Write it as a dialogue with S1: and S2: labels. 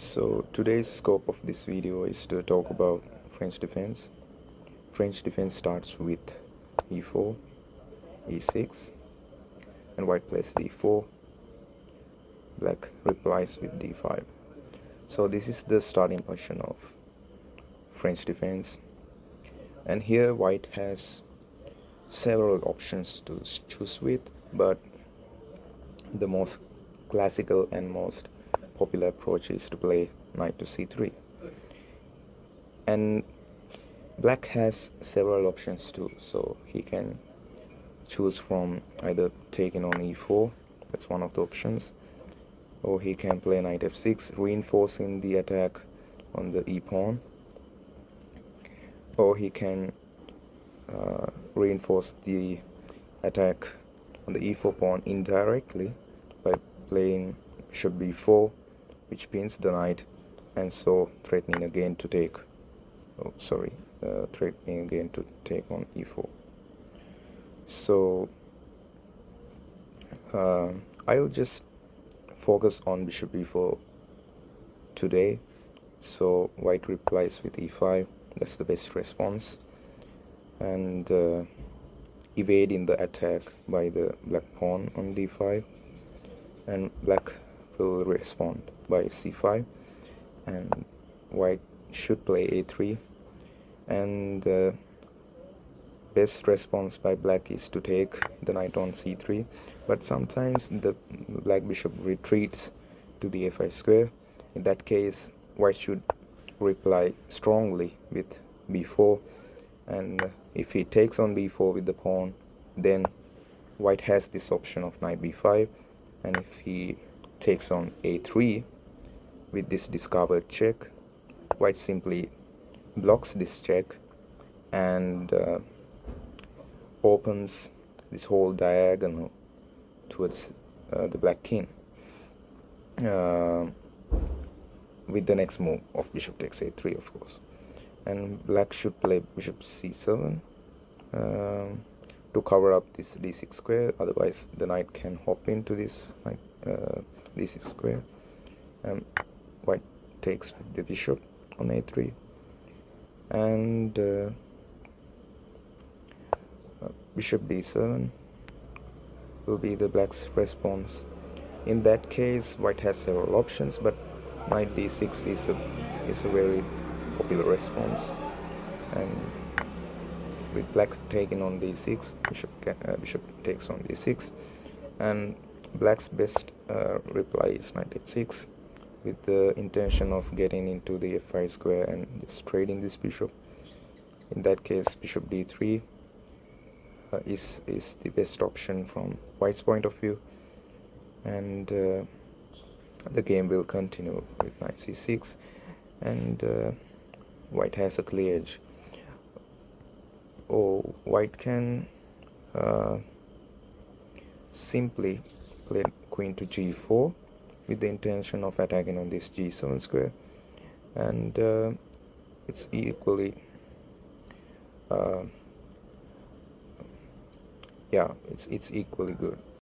S1: So today's scope of this video is to talk about French defense. French defense starts with e4, e6, and white plays d4. Black replies with d5. So this is the starting position of French defense. And here white has several options to choose with, but the most classical and most popular approach is to play knight to c3. And black has several options too, so he can choose from either taking on e4, that's one of the options, or he can play knight f6, reinforcing the attack on the e pawn, or he can reinforce the attack on the e4 pawn indirectly by playing bishop b4, which pins the knight, and so threatening again to take on e4. So I'll just focus on bishop e4 today. So white replies with e5, that's the best response, and evading the attack by the black pawn on d5, and black will respond by c5, and white should play a3, and best response by black is to take the knight on c3, but sometimes the black bishop retreats to the f5 square. In that case, white should reply strongly with b4, and if he takes on b4 with the pawn, then white has this option of knight b5, and if he takes on a3 with this discovered check, white simply blocks this check and opens this whole diagonal towards the black king with the next move of bishop takes a3, of course. And black should play bishop c7 to cover up this d6 square, otherwise the knight can hop into this d6 square, and white takes with the bishop on a3, and bishop d7 will be the black's response. In that case, white has several options, but knight d6 is a very popular response, and with black taking on d6, bishop takes on d6, and black's best reply is knight h6, with the intention of getting into the f5 square and just trading this bishop. In that case, bishop d3 is the best option from white's point of view, and the game will continue with knight c6, and white has a clear edge. Or white can simply play queen to g4 with the intention of attacking on this g7 square, and it's equally it's equally good.